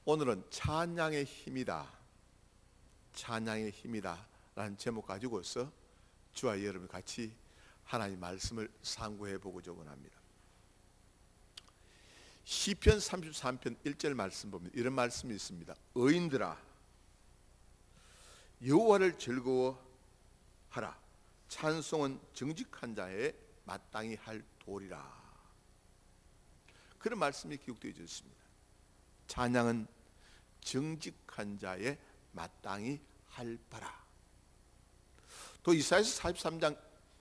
오늘은 찬양의 힘이다, 찬양의 힘이다 라는 제목 가지고서 저와 여러분 같이 하나님 말씀을 상고해 보고자 원합니다. 시편 33편 1절 말씀 보면 이런 말씀이 있습니다. 의인들아 여호와를 즐거워하라. 찬송은 정직한 자의 마땅히 할 도리라. 그런 말씀이 기록되어 있습니다. 찬양은 정직한 자의 마땅히 할 바라. 또 이사야서 43장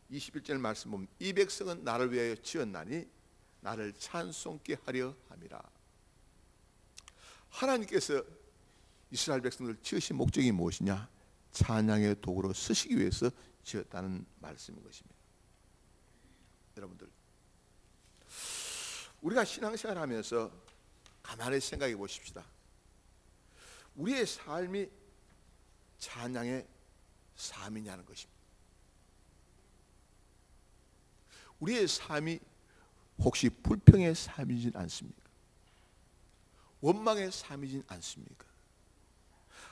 21절 말씀 보면 이 백성은 나를 위하여 지었나니 나를 찬송케 하려 함이라. 하나님께서 이스라엘 백성들을 지으신 목적이 무엇이냐? 찬양의 도구로 쓰시기 위해서 지었다는 말씀인 것입니다. 여러분들, 우리가 신앙생활 하면서 가만히 생각해 보십시다. 우리의 삶이 찬양의 삶이냐는 것입니다. 우리의 삶이 혹시 불평의 삶이진 않습니까? 원망의 삶이진 않습니까?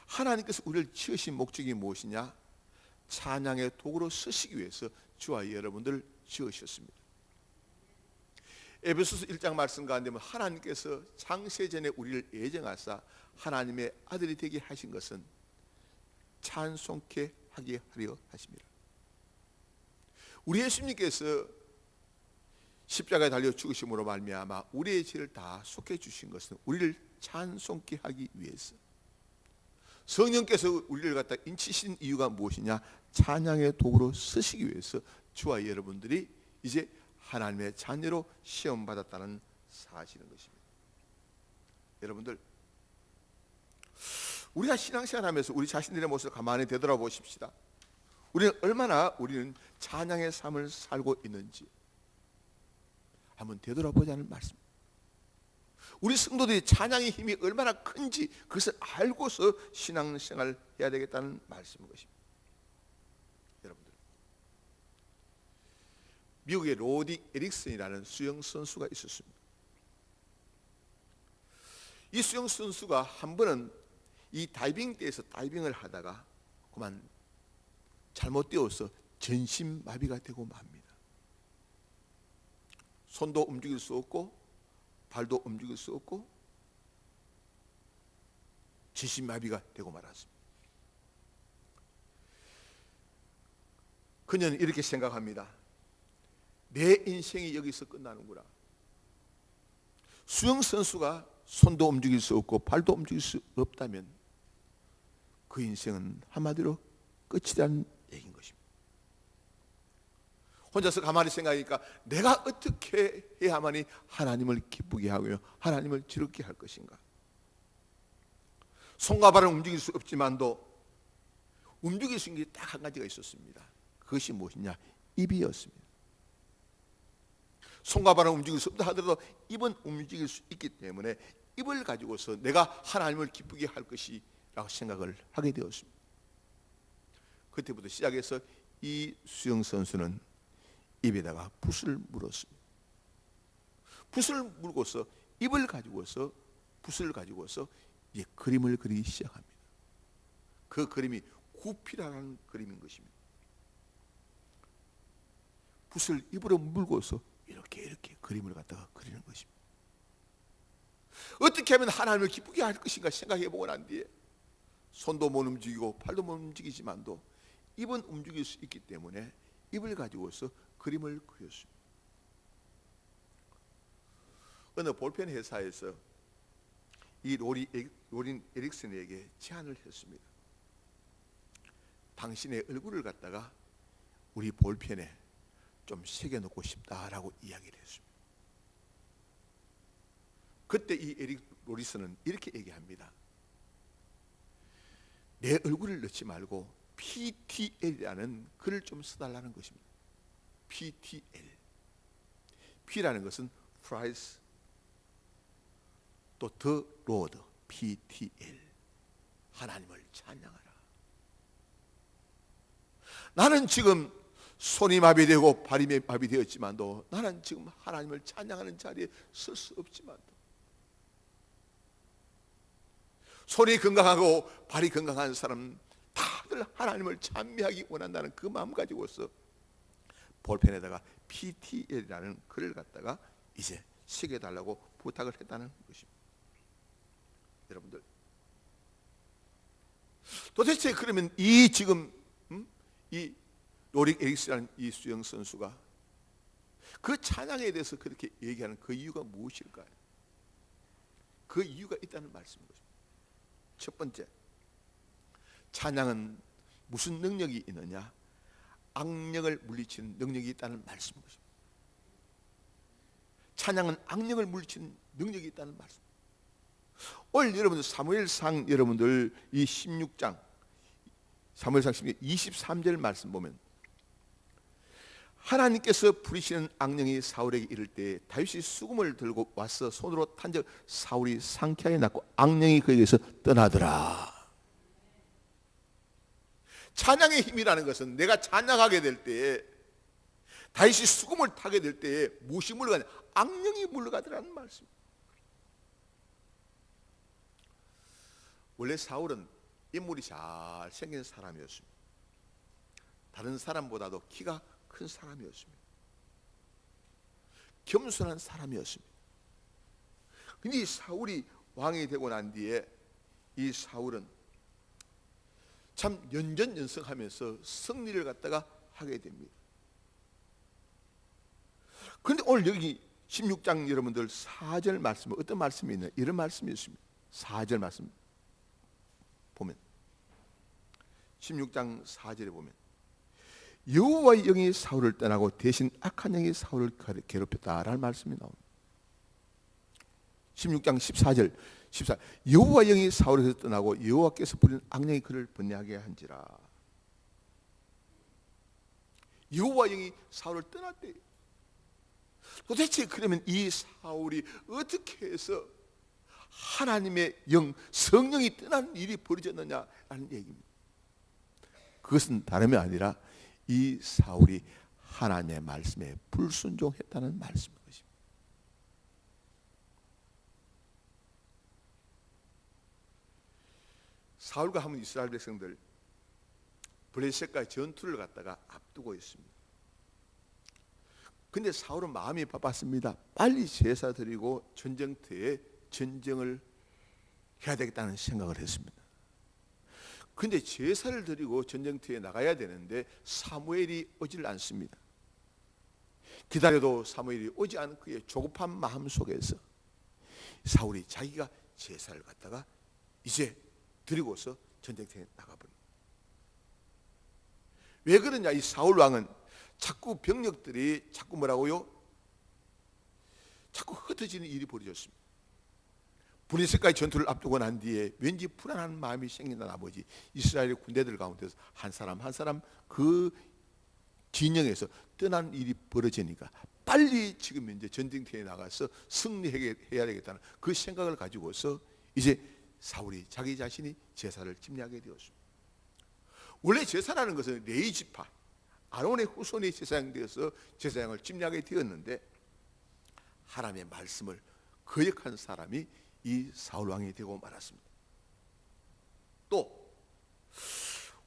하나님께서 우리를 지으신 목적이 무엇이냐? 찬양의 도구로 쓰시기 위해서 저와 여러분들을 지으셨습니다. 에베소서 1장 말씀 가운데 보면 하나님께서 창세전에 우리를 예정하사 하나님의 아들이 되게 하신 것은 찬송케 하게 하려 하십니다. 우리 예수님께서 십자가에 달려 죽으심으로 말미암아 우리의 죄를 다 속해 주신 것은 우리를 찬송케 하기 위해서, 성령께서 우리를 갖다 인치신 이유가 무엇이냐? 찬양의 도구로 쓰시기 위해서 저와 여러분들이 이제 하나님의 자녀로 시험받았다는 사실인 것입니다. 여러분들, 우리가 신앙생활하면서 우리 자신들의 모습을 가만히 되돌아보십시다. 우리는 찬양의 삶을 살고 있는지 한번 되돌아보자는 말씀. 우리 성도들이 찬양의 힘이 얼마나 큰지 그것을 알고서 신앙생활을 해야 되겠다는 말씀인 것입니다. 여러분들, 미국의 로디 에릭슨이라는 수영 선수가 있었습니다. 이 수영 선수가 한 번은 이 다이빙대에서 다이빙을 하다가 그만 잘못 뛰어서 전신마비가 되고 맙니다. 손도 움직일 수 없고 발도 움직일 수 없고 전신마비가 되고 말았습니다. 그녀는 이렇게 생각합니다. 내 인생이 여기서 끝나는구나. 수영선수가 손도 움직일 수 없고 발도 움직일 수 없다면 그 인생은 한마디로 끝이라는 얘기인 것입니다. 혼자서 가만히 생각하니까 내가 어떻게 해야만이 하나님을 기쁘게 하고요, 하나님을 즐겁게 할 것인가. 손과 발은 움직일 수 없지만도 움직일 수 있는 게 딱 한 가지가 있었습니다. 그것이 무엇이냐? 입이었습니다. 손과 발은 움직일 수 없다 하더라도 입은 움직일 수 있기 때문에 입을 가지고서 내가 하나님을 기쁘게 할 것이라고 생각을 하게 되었습니다. 그때부터 시작해서 이 수영 선수는 입에다가 붓을 물었습니다. 붓을 물고서 붓을 가지고서 이제 그림을 그리기 시작합니다. 그 그림이 구피라는 그림인 것입니다. 붓을 입으로 물고서 이렇게 그림을 갖다가 그리는 것입니다. 어떻게 하면 하나님을 기쁘게 할 것인가 생각해 보고 난 뒤에 손도 못 움직이고 발도 못 움직이지만도 입은 움직일 수 있기 때문에 입을 가지고서 그림을 그렸습니다. 어느 볼펜 회사에서 이 로린 에릭슨에게 제안을 했습니다. 당신의 얼굴을 갖다가 우리 볼펜에 좀 새겨놓고 싶다라고 이야기를 했습니다. 그때 이 로리슨은 이렇게 얘기합니다. 내 얼굴을 넣지 말고 PTL이라는 글을 좀 써달라는 것입니다. PTL. P라는 것은 Price, 또 The Lord, PTL. 하나님을 찬양하라. 나는 지금 손이 마비되고 발이 마비되었지만도 나는 지금 하나님을 찬양하는 자리에 설 수 없지만도 손이 건강하고 발이 건강한 사람 다들 하나님을 찬미하기 원한다는 그 마음 가지고서 볼펜에다가 PTL이라는 글을 갖다가 이제 새겨달라고 부탁을 했다는 것입니다. 여러분들, 도대체 그러면 이 지금 이 로릭 에릭스라는 이 수영 선수가 그 찬양에 대해서 그렇게 얘기하는 그 이유가 무엇일까요? 그 이유가 있다는 말씀인 것입니다. 첫 번째, 찬양은 무슨 능력이 있느냐? 악령을 물리치는 능력이 있다는 말씀인 것입니다. 찬양은 악령을 물리치는 능력이 있다는 말씀. 오늘 여러분들 사무엘상 여러분들 이 16장 사무엘상 16장 23절 말씀 보면 하나님께서 부리시는 악령이 사울에게 이를 때 다윗이 수금을 들고 와서 손으로 탄적 사울이 상쾌하게 낫고 악령이 그에게서 떠나더라. 찬양의 힘이라는 것은 내가 찬양하게 될 때에 다윗이 수금을 타게 될 때에 무엇이 물러가냐? 악령이 물러가더라는 말씀. 원래 사울은 인물이 잘 생긴 사람이었습니다. 다른 사람보다도 키가 큰 사람이었습니다. 겸손한 사람이었습니다. 근데 이 사울이 왕이 되고 난 뒤에 이 사울은 참 연전연승하면서 승리를 갖다가 하게 됩니다. 그런데 오늘 여기 16장 여러분들 4절 말씀은 어떤 말씀이 있나요? 이런 말씀이 있습니다. 4절 말씀 보면 16장 4절에 보면 여호와의 영이 사울을 떠나고 대신 악한 영이 사울을 괴롭혔다라는 말씀이 나옵니다. 16장 14절 14 여호와의 영이 사울에서 떠나고 여호와께서 부린 악령이 그를 번뇌하게 한지라. 여호와의 영이 사울을 떠났대요. 도대체 그러면 이 사울이 어떻게 해서 하나님의 영, 성령이 떠나는 일이 벌어졌느냐라는 얘기입니다. 그것은 다름이 아니라 이 사울이 하나님의 말씀에 불순종했다는 말씀인 것입니다. 사울과 하면 이스라엘 백성들 블레셋과의 전투를 갖다가 앞두고 있습니다. 근데 사울은 마음이 바빴습니다. 빨리 제사 드리고 전쟁터에 전쟁을 해야 되겠다는 생각을 했습니다. 근데 제사를 드리고 전쟁터에 나가야 되는데 사무엘이 오질 않습니다. 기다려도 사무엘이 오지 않은 그의 조급한 마음 속에서 사울이 자기가 제사를 갖다가 이제 드리고서 전쟁터에 나가버립니다. 왜 그러냐? 이 사울 왕은 자꾸 병력들이 자꾸 뭐라고요? 자꾸 흩어지는 일이 벌어졌습니다. 블레셋과의 전투를 앞두고 난 뒤에 왠지 불안한 마음이 생긴다 나머지 이스라엘의 군대들 가운데서 한 사람 한 사람 그 진영에서 떠나는 일이 벌어지니까 빨리 지금 이제 전쟁터에 나가서 승리해야 되겠다는 그 생각을 가지고서 이제 사울이 자기 자신이 제사를 집례하게 되었습니다. 원래 제사라는 것은 레위 지파 아론의 후손이 제사장되어서 제사장을 집례하게 되었는데 하나님의 말씀을 거역한 사람이 이 사울 왕이 되고 말았습니다. 또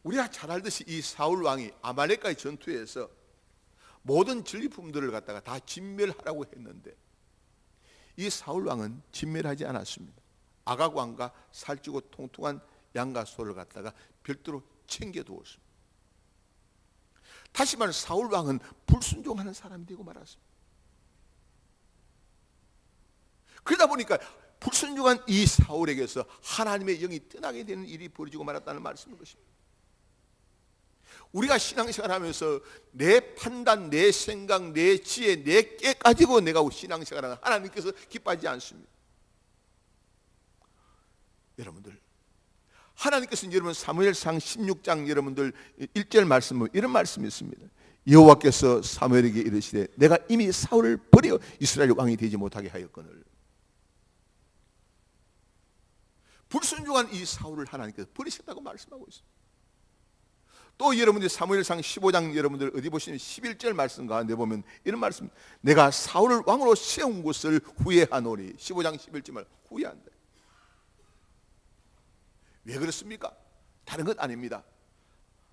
우리가 잘 알듯이 이 사울 왕이 아말렉과의 전투에서 모든 전리품들을 갖다가 다 진멸하라고 했는데 이 사울 왕은 진멸하지 않았습니다. 아각 왕과 살찌고 통통한 양과 소를 갖다가 별도로 챙겨두었습니다. 다시 말해 사울 왕은 불순종하는 사람이 되고 말았습니다. 그러다 보니까 불순종한 이 사울에게서 하나님의 영이 떠나게 되는 일이 벌어지고 말았다는 말씀인 것입니다. 우리가 신앙생활 하면서 내 판단, 내 생각, 내 지혜, 내 깨 가지고 내가 신앙생활하는 하나님께서 기뻐하지 않습니다. 여러분들 하나님께서는 여러분 사무엘상 16장 여러분들 1절 말씀은 이런 말씀이 있습니다. 여호와께서 사무엘에게 이르시되 내가 이미 사울을 버려 이스라엘 왕이 되지 못하게 하였거늘. 불순종한 이 사울을 하나님께서 버리셨다고 말씀하고 있습니다. 또 여러분들 사무엘상 15장 여러분들 어디 보시면 11절 말씀 가운데 보면 이런 말씀 내가 사울을 왕으로 세운 것을 후회하노니 15장 11절 말 후회한다. 왜 그렇습니까? 다른 것 아닙니다.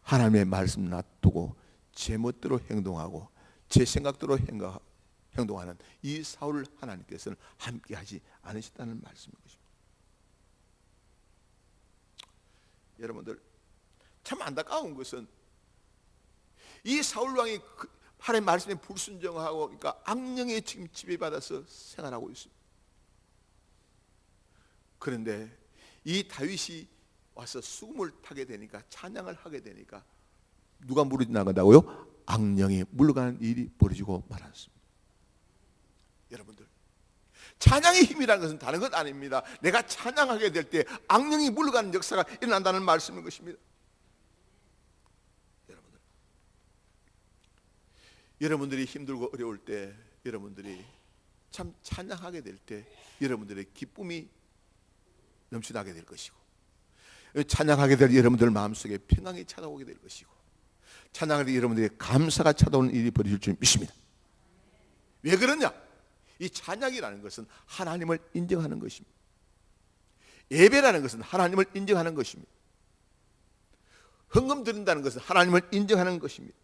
하나님의 말씀 놔두고 제 멋대로 행동하고 제 생각대로 행동하는 이 사울을 하나님께서는 함께하지 않으셨다는 말씀인 것입니다. 여러분들, 참 안타까운 것은 이 사울 왕이 하나님의 말씀에 불순종하고, 그러니까 악령에 지금 지배받아서 생활하고 있습니다. 그런데 이 다윗이 와서 수금을 타게 되니까, 찬양을 하게 되니까 누가 물러나간다고요? 악령이 물러가는 일이 벌어지고 말았습니다. 여러분들, 찬양의 힘이라는 것은 다른 것 아닙니다. 내가 찬양하게 될 때 악령이 물러가는 역사가 일어난다는 말씀인 것입니다. 여러분들이 힘들고 어려울 때, 여러분들이 참 찬양하게 될 때 여러분들의 기쁨이 넘쳐나게 될 것이고, 찬양하게 될 여러분들 마음속에 평강이 찾아오게 될 것이고, 찬양할 때 여러분들의 감사가 찾아오는 일이 벌어질 줄 믿습니다. 왜 그러냐? 이 찬양이라는 것은 하나님을 인정하는 것입니다. 예배라는 것은 하나님을 인정하는 것입니다. 헌금 드린다는 것은 하나님을 인정하는 것입니다.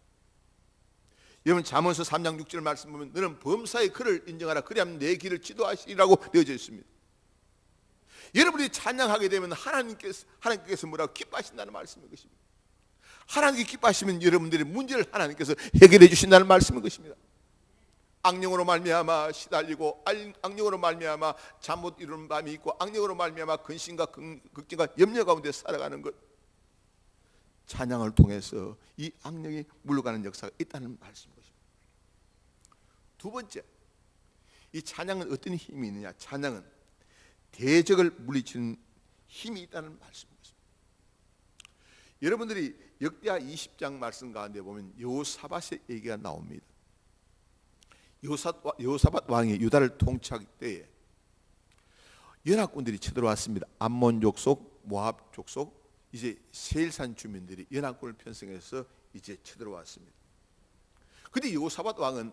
여러분, 잠언서 3장 6절 말씀 보면 너는 범사의 그를 인정하라, 그리하면 내 길을 지도하시리라고 되어져 있습니다. 여러분이 찬양하게 되면 하나님께서 뭐라고 기뻐하신다는 말씀인 것입니다. 하나님께 기뻐하시면 여러분들의 문제를 하나님께서 해결해 주신다는 말씀인 것입니다. 악령으로 말미암아 시달리고, 악령으로 말미암아 잠 못 이루는 밤이 있고, 악령으로 말미암아 근심과 걱정과 염려 가운데 살아가는 것, 찬양을 통해서 이 악령이 물러가는 역사가 있다는 말씀인 것입니다. 두 번째, 이 찬양은 어떤 힘이 있느냐? 찬양은 대적을 물리치는 힘이 있다는 말씀인 것입니다. 여러분들이 역대하 20장 말씀 가운데 보면 여호사밧의 얘기가 나옵니다. 여호사밧 왕이 유다를 통치할 때에 연합군들이 쳐들어왔습니다. 암몬 족속, 모압 족속, 이제 세일산 주민들이 연합군을 편성해서 이제 쳐들어왔습니다. 그런데 여호사밧 왕은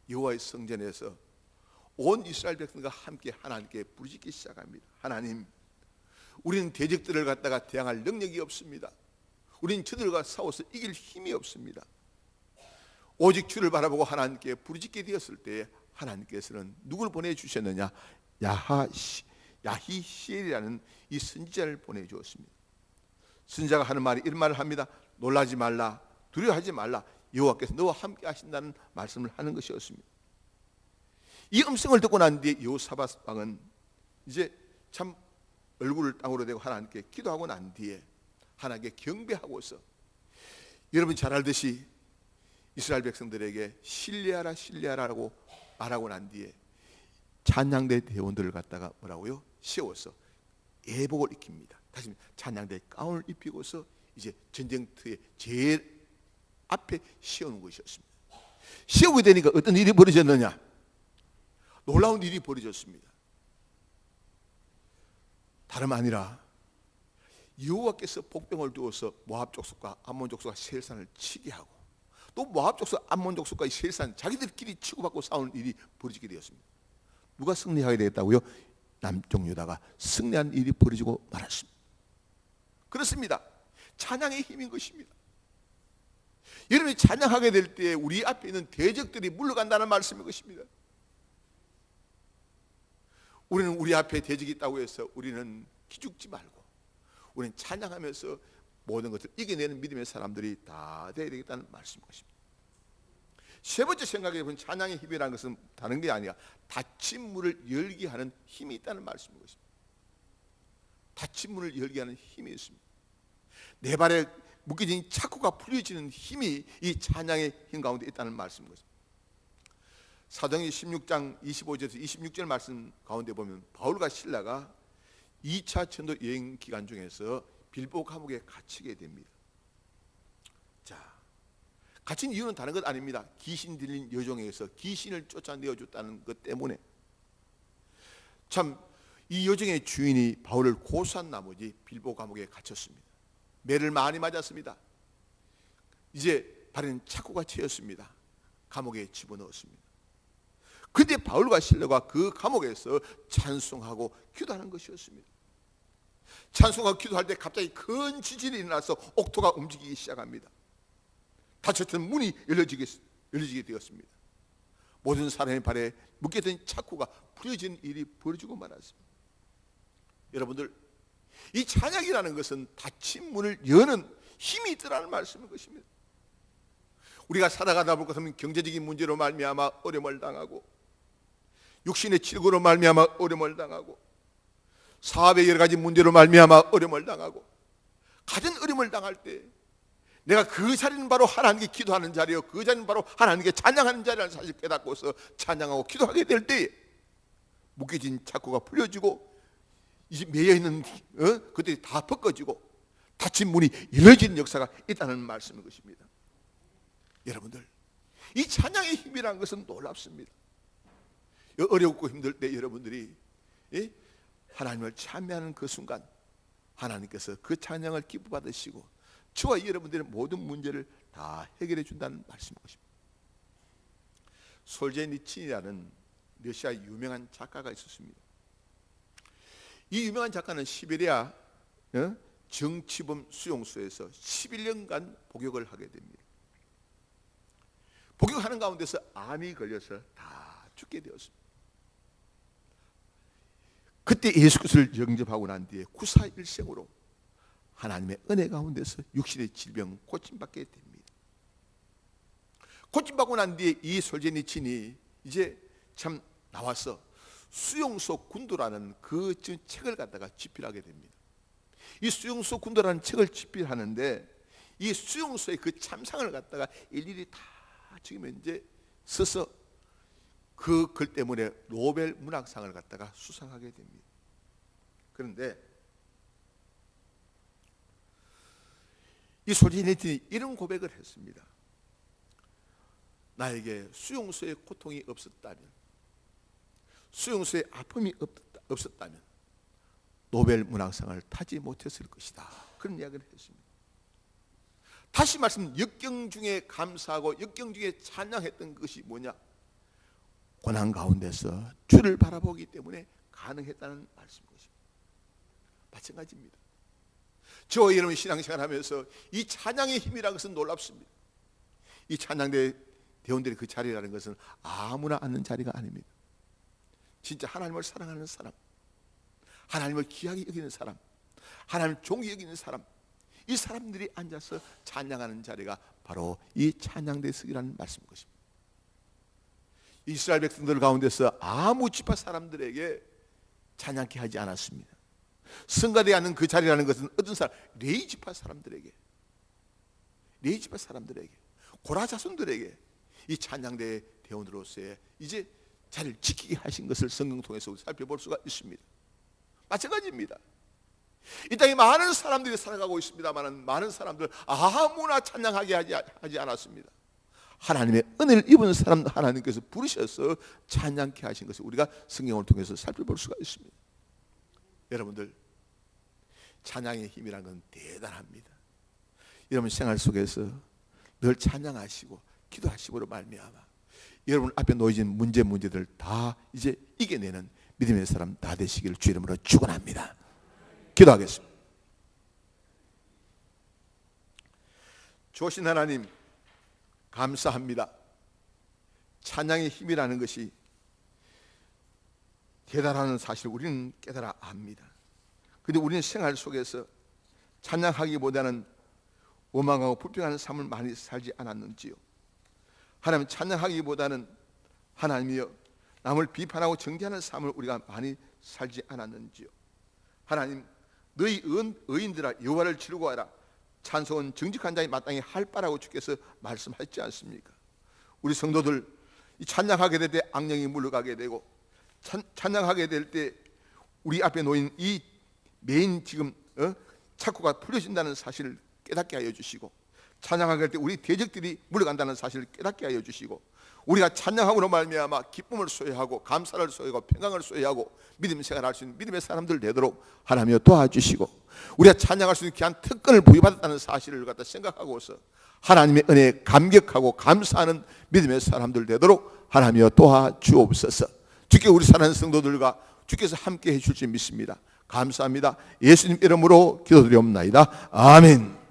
여호와의 성전에서 온 이스라엘 백성과 함께 하나님께 부르짖기 시작합니다. 하나님, 우리는 대적들을 갖다가 대항할 능력이 없습니다. 우리는 저들과 싸워서 이길 힘이 없습니다. 오직 주를 바라보고 하나님께 부르짖게 되었을 때에 하나님께서는 누구를 보내주셨느냐? 야히시엘이라는 이 선지자를 보내주었습니다. 선지자가 하는 말이 이런 말을 합니다. 놀라지 말라, 두려워하지 말라, 여호와께서 너와 함께 하신다는 말씀을 하는 것이었습니다. 이 음성을 듣고 난 뒤에 여호사밧 왕은 이제 참 얼굴을 땅으로 대고 하나님께 기도하고 난 뒤에 하나님께 경배하고서, 여러분 잘 알듯이 이스라엘 백성들에게 신뢰하라 신뢰하라고 말하고 난 뒤에 찬양대 대원들을 갖다가 뭐라고요? 세워서 예복을 입힙니다. 다시 찬양대 가운을 입히고서 이제 전쟁터에 제일 앞에 세우는 것이었습니다. 세우게 되니까 어떤 일이 벌어졌느냐? 놀라운 일이 벌어졌습니다. 다름 아니라 여호와께서 복병을 두어서 모압 족속과 암몬 족속과 세일산을 치게 하고, 또 모압 족속, 암몬 족속과 세일산 자기들끼리 치고받고 싸우는 일이 벌어지게 되었습니다. 누가 승리하게 되었다고요? 남쪽 유다가 승리한 일이 벌어지고 말았습니다. 그렇습니다. 찬양의 힘인 것입니다. 여러분이 찬양하게 될 때 우리 앞에 있는 대적들이 물러간다는 말씀인 것입니다. 우리는 우리 앞에 대적이 있다고 해서 우리는 기죽지 말고, 우리는 찬양하면서 모든 것을 이겨내는 믿음의 사람들이 다 되어야 되겠다는 말씀인 것입니다. 세 번째 생각해 보면 찬양의 힘이라는 것은 다른 게 아니라 닫힌 문을 열게 하는 힘이 있다는 말씀인 것입니다. 닫힌 문을 열게 하는 힘이 있습니다. 내 발에 묶여진 차쿠가 풀려지는 힘이 이 찬양의 힘 가운데 있다는 말씀인 것입니다. 사도행전 16장 25절에서 26절 말씀 가운데 보면 바울과 실라가 2차 전도 여행 기간 중에서 빌보 감옥에 갇히게 됩니다. 자, 갇힌 이유는 다른 것 아닙니다. 귀신 들린 여종에게서 귀신을 쫓아내어 줬다는 것 때문에, 참 이 여종의 주인이 바울을 고소한 나머지 빌보 감옥에 갇혔습니다. 매를 많이 맞았습니다. 이제 발에는 차고가 채였습니다. 감옥에 집어넣었습니다. 그런데 바울과 실라가 그 감옥에서 찬송하고 기도하는 것이었습니다. 찬송하고 기도할 때 갑자기 큰 지진이 일어나서 옥토가 움직이기 시작합니다. 닫혔던 문이 열려지게 되었습니다. 모든 사람의 발에 묶였던 차쿠가 풀어지는 일이 벌어지고 말았습니다. 여러분들, 이 찬양이라는 것은 닫힌 문을 여는 힘이 있더라는 말씀인 것입니다. 우리가 살아가다 볼 것은 경제적인 문제로 말미암아 어려움을 당하고, 육신의 질고로 말미암아 어려움을 당하고, 사업의 여러 가지 문제로 말미암아 어려움을 당하고, 가진 어려움을 당할 때 내가 그 자리는 바로 하나님께 기도하는 자리요, 그 자리는 바로 하나님께 찬양하는 자리라는 사실을 깨닫고서 찬양하고 기도하게 될 때에 묶여진 착고가 풀려지고, 이제 매여있는 그들이 다 벗겨지고 닫힌 문이 열려지는 역사가 있다는 말씀인 것입니다. 여러분들, 이 찬양의 힘이라는 것은 놀랍습니다. 어렵고 힘들 때 여러분들이 하나님을 찬미하는 그 순간 하나님께서 그 찬양을 기뻐 받으시고 저와 여러분들의 모든 문제를 다 해결해 준다는 말씀인 것입니다. 솔제니친이라는 러시아 유명한 작가가 있었습니다. 이 유명한 작가는 시베리아 정치범 수용소에서 11년간 복역을 하게 됩니다. 복역하는 가운데서 암이 걸려서 다 죽게 되었습니다. 그때 예수 그리스도를 영접하고 난 뒤에 구사일생으로 하나님의 은혜 가운데서 육신의 질병 고침받게 됩니다. 고침받고 난 뒤에 이 솔제니친이 이제 참 나와서 수용소 군도라는 그 책을 갖다가 집필하게 됩니다. 이 수용소 군도라는 책을 집필하는데 이 수용소의 그 참상을 갖다가 일일이 다 지금 이제 써서 그 글 때문에 노벨 문학상을 갖다가 수상하게 됩니다. 그런데 이 솔제니친이 이런 고백을 했습니다. 나에게 수용소의 고통이 없었다면, 수용소의 아픔이 없었다면 노벨 문학상을 타지 못했을 것이다. 그런 이야기를 했습니다. 다시 말씀, 역경 중에 감사하고 역경 중에 찬양했던 것이 뭐냐? 고난 가운데서 주를 바라보기 때문에 가능했다는 말씀인 것입니다. 마찬가지입니다. 저와 여러분 신앙생활하면서 이 찬양의 힘이라는 것은 놀랍습니다. 이 찬양대 대원들의 그 자리라는 것은 아무나 앉는 자리가 아닙니다. 진짜 하나님을 사랑하는 사람, 하나님을 귀하게 여기는 사람, 하나님을 존귀 여기는 사람, 이 사람들이 앉아서 찬양하는 자리가 바로 이 찬양대석이라는 말씀인 것입니다. 이스라엘 백성들 가운데서 아무 지파 사람들에게 찬양케 하지 않았습니다. 성가되지 않는 그 자리라는 것은 어떤 사람, 레위 지파 사람들에게, 레위 지파 사람들에게, 고라 자손들에게 이 찬양대 대원으로서의 이제 자리를 지키게 하신 것을 성경 통해서 살펴볼 수가 있습니다. 마찬가지입니다. 이 땅에 많은 사람들이 살아가고 있습니다만 많은 사람들 아무나 찬양하게 하지 않았습니다. 하나님의 은혜를 입은 사람 하나님께서 부르셔서 찬양케 하신 것을 우리가 성경을 통해서 살펴볼 수가 있습니다. 여러분들, 찬양의 힘이라는 건 대단합니다. 여러분 생활 속에서 늘 찬양하시고 기도하시므로 말미암아 여러분 앞에 놓여진 문제들 다 이제 이겨내는 믿음의 사람 다 되시기를 주 이름으로 축원합니다. 기도하겠습니다. 주신 하나님 감사합니다. 찬양의 힘이라는 것이 대단한 사실을 우리는 깨달아 압니다. 그런데 우리는 생활 속에서 찬양하기보다는 원망하고 불평하는 삶을 많이 살지 않았는지요? 하나님, 찬양하기보다는 하나님이여 남을 비판하고 정죄하는 삶을 우리가 많이 살지 않았는지요? 하나님, 너희 의인들아 여호와를 즐거워하라. 찬송은 정직한 자의 마땅히 할 바라고 주께서 말씀하셨지 않습니까? 우리 성도들 이 찬양하게 될 때 악령이 물러가게 되고 찬양하게 될 때 우리 앞에 놓인 이 메인 지금 착고가 풀려진다는 사실을 깨닫게 하여 주시고, 찬양하게 될 때 우리 대적들이 물러간다는 사실을 깨닫게 하여 주시고, 우리가 찬양함으로 말미암아 기쁨을 소유하고 감사를 소유하고 평강을 소유하고 믿음 생활할 수 있는 믿음의 사람들 되도록 하나님이여 도와주시고, 우리가 찬양할 수 있는 귀한 특권을 부여받았다는 사실을 갖다 생각하고서 하나님의 은혜에 감격하고 감사하는 믿음의 사람들 되도록 하나님이여 도와주옵소서. 주께 우리 사랑하는 성도들과 주께서 함께 해줄 줄 믿습니다. 감사합니다. 예수님 이름으로 기도드리옵나이다. 아멘.